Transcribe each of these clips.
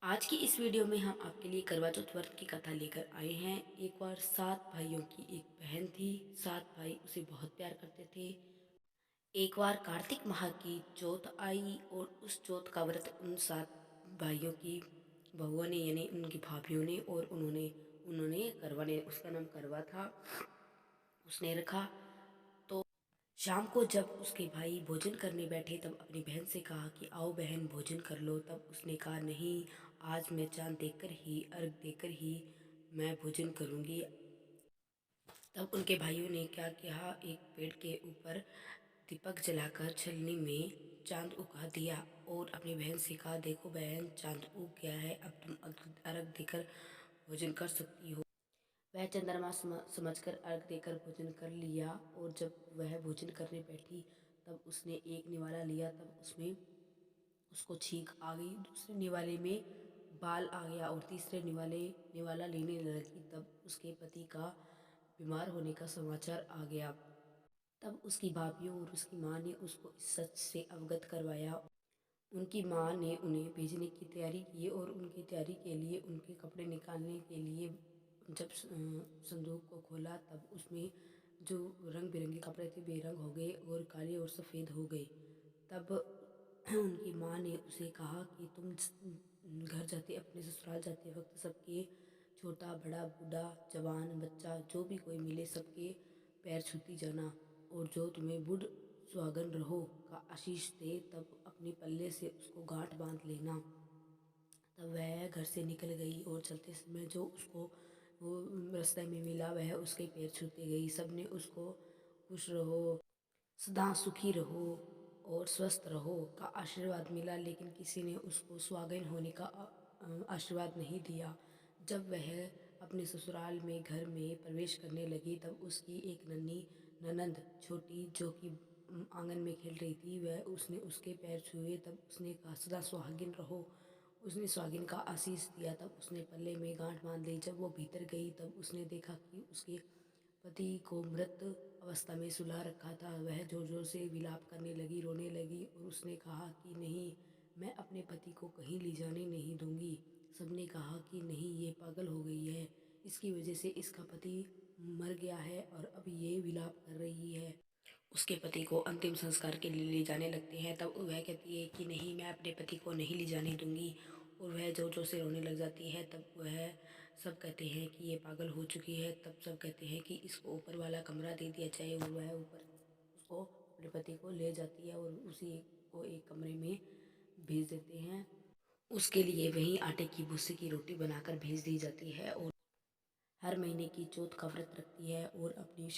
आज की इस वीडियो में हम आपके लिए करवा चौथ व्रत की कथा लेकर आए हैं। एक बार 7 भाइयों की एक बहन थी। 7 भाई उसे बहुत प्यार करते थे। एक बार कार्तिक माह की चौथ आई और उस चौथ का व्रत उन 7 भाइयों की बहुओं ने यानी उनकी भाभीयों ने और उन्होंने उन्होंने करवा ने उसका नाम करवा था, उसने रखा। तो शाम को जब उसके भाई भोजन करने बैठे तब अपनी बहन से कहा कि आओ बहन भोजन कर लो। तब उसने कहा नहीं, आज मैं चांद देखकर ही अर्घ देकर ही मैं भोजन करूंगी। तब उनके भाइयों ने क्या किया, एक पेड़ के ऊपर दीपक जलाकर छलनी में चांद उगा दिया और अपनी बहन से कहा देखो बहन चांद उग गया है, अब तुम अर्घ देकर भोजन कर सकती हो। वह चंद्रमा समझकर अर्घ देकर भोजन कर लिया और जब वह भोजन करने बैठी तब उसने एक निवाला लिया। तब उसमें उसको छींक आ गई, दूसरे निवाले में बाल आ गया और तीसरे निवाला लेने लगी तब उसके पति का बीमार होने का समाचार आ गया। तब उसकी भाभीयों और उसकी माँ ने उसको इस सच से अवगत करवाया। उनकी माँ ने उन्हें भेजने की तैयारी की और उनकी तैयारी के लिए उनके कपड़े निकालने के लिए जब संदूक को खोला तब उसमें जो रंग बिरंगे कपड़े थे बेरंग हो गए और काले और सफ़ेद हो गए। तब उनकी माँ ने उसे कहा कि तुम घर जाते अपने ससुराल जाते वक्त सबके छोटा बड़ा बूढ़ा जवान बच्चा जो भी कोई मिले सबके पैर छूती जाना और जो तुम्हें बुढ़ सुहागन रहो का आशीष दे तब अपने पल्ले से उसको गांठ बांध लेना। तब वह घर से निकल गई और चलते समय जो उसको वो रास्ते में मिला वह उसके पैर छूते गई। सब ने उसको खुश रहो, सदा सुखी रहो और स्वस्थ रहो का आशीर्वाद मिला, लेकिन किसी ने उसको सुहागन होने का आशीर्वाद नहीं दिया। जब वह अपने ससुराल में घर में प्रवेश करने लगी तब उसकी एक नन्ही ननंद छोटी जो कि आंगन में खेल रही थी वह उसने उसके पैर छुए। तब उसने कहा सदा सुहागिन रहो, उसने सुहागिन का आशीष दिया। तब उसने पल्ले में गांठ बांध ली। जब वो भीतर गई तब उसने देखा कि उसके पति को मृत अवस्था में सुला रखा था। वह जोर जोर से विलाप करने लगी, रोने लगी और उसने कहा कि नहीं, मैं अपने पति को कहीं ले जाने नहीं दूंगी। सबने कहा कि नहीं, ये पागल हो गई है, इसकी वजह से इसका पति मर गया है और अब ये विलाप कर रही है। उसके पति को अंतिम संस्कार के लिए ले जाने लगते हैं। तब वह कहती है कि नहीं, मैं अपने पति को नहीं ले जाने दूंगी और वह जोर जोर से रोने लग जाती है। तब वह सब कहते हैं कि ये पागल हो चुकी है। तब सब कहते हैं कि इसको ऊपर वाला कमरा दे दिया जाए और वह ऊपर उसको अपने पति को ले जाती है और उसी को एक कमरे में भेज देते हैं। उसके लिए वहीं आटे की भूसी की रोटी बनाकर भेज दी जाती है और हर महीने की चौथ का व्रत रखती है और अपनी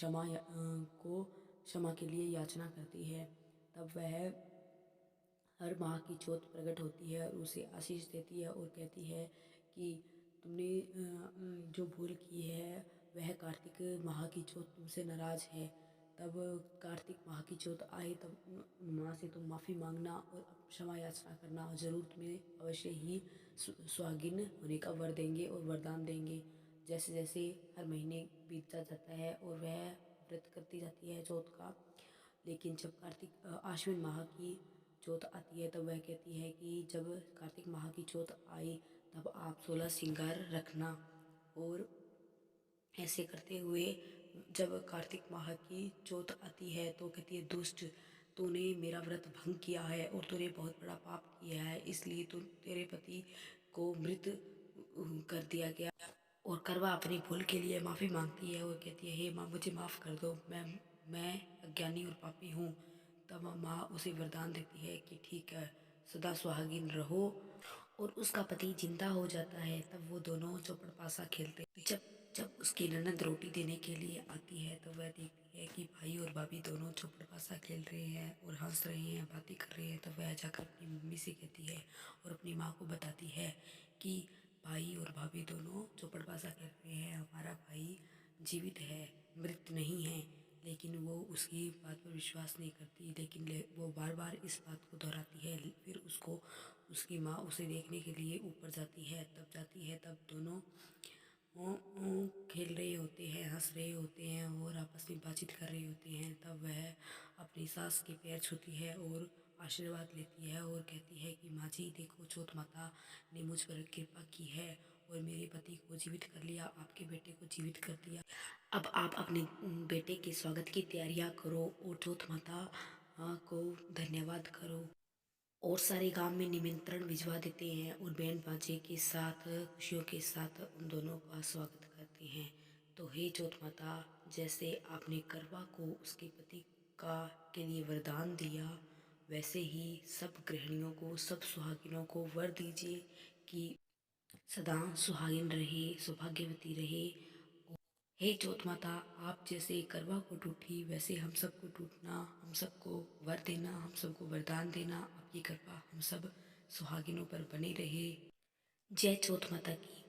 को क्षमा के लिए याचना करती है। तब वह हर माह की चौथ प्रकट होती है और उसे आशीष देती है और कहती है कि तुमने जो भूल की है वह कार्तिक माह की चौथ तुमसे नाराज़ है। तब कार्तिक माह की चौथ आए तब माँ से तुम माफ़ी मांगना और क्षमा याचना करना, और ज़रूर तुम्हें अवश्य ही सुहागिन होने का वर देंगे और वरदान देंगे। जैसे जैसे हर महीने बीतता जाता है और वह व्रत करती जाती है चौथ का। लेकिन जब कार्तिक आश्विन माह की चौथ आती है तब वह कहती है कि जब कार्तिक माह की चौथ आई तब आप 16 श्रृंगार रखना। और ऐसे करते हुए जब कार्तिक माह की चौथ आती है तो कहती है दुष्ट, तूने मेरा व्रत भंग किया है और तूने बहुत बड़ा पाप किया है, इसलिए तू तेरे पति को मृत कर दिया गया। और करवा अपनी भूल के लिए माफ़ी मांगती है और कहती है हे माँ, मुझे माफ़ कर दो, मैं अज्ञानी और पापी हूँ। तब माँ उसे वरदान देती है कि ठीक है, सदा सुहागिन रहो। और उसका पति जिंदा हो जाता है। तब वो दोनों चौपड़ पासा खेलते हैं। जब जब उसकी ननद रोटी देने के लिए आती है तो वह देखती है कि भाई और भाभी दोनों चौपड़ पासा खेल रहे हैं और हंस रहे हैं, बातें कर रहे हैं। तब वह जाकर अपनी मम्मी से कहती है और अपनी माँ को बताती है कि भाई और भाभी दोनों चौपड़ पासा खेल रहे हैं, हमारा भाई जीवित है, मृत नहीं है। लेकिन वो उसकी बात पर विश्वास नहीं करती, लेकिन वो बार बार इस बात को दोहराती है। फिर उसको उसकी माँ उसे देखने के लिए ऊपर जाती है। तब जाती है तब दोनों खेल रहे होते हैं, हंस रहे होते हैं और आपस में बातचीत कर रहे होते हैं। तब वह अपनी सास के पैर छूती है और आशीर्वाद लेती है और कहती है कि माँ जी देखो, चौथ माता ने मुझ पर कृपा की है और मेरे पति को जीवित कर लिया, आपके बेटे को जीवित कर दिया। अब आप अपने बेटे के स्वागत की तैयारियां करो और चौथ माता को धन्यवाद करो। और सारे गांव में निमंत्रण भिजवा देते हैं और बैंड बाजे के साथ खुशियों के साथ उन दोनों का स्वागत करते हैं। तो हे चौथ माता, जैसे आपने करवा को उसके पति का के लिए वरदान दिया, वैसे ही सब गृहिणियों को, सब सुहागिनों को वर दीजिए कि सदा सुहागिन रहे, सौभाग्यवती रहे। हे चौथ माता, आप जैसे करवा को टूटी वैसे हम सबको टूटना, हम सबको वर देना, हम सबको वरदान देना, आपकी कृपा हम सब सुहागिनों पर बनी रहे। जय चौथ माता की।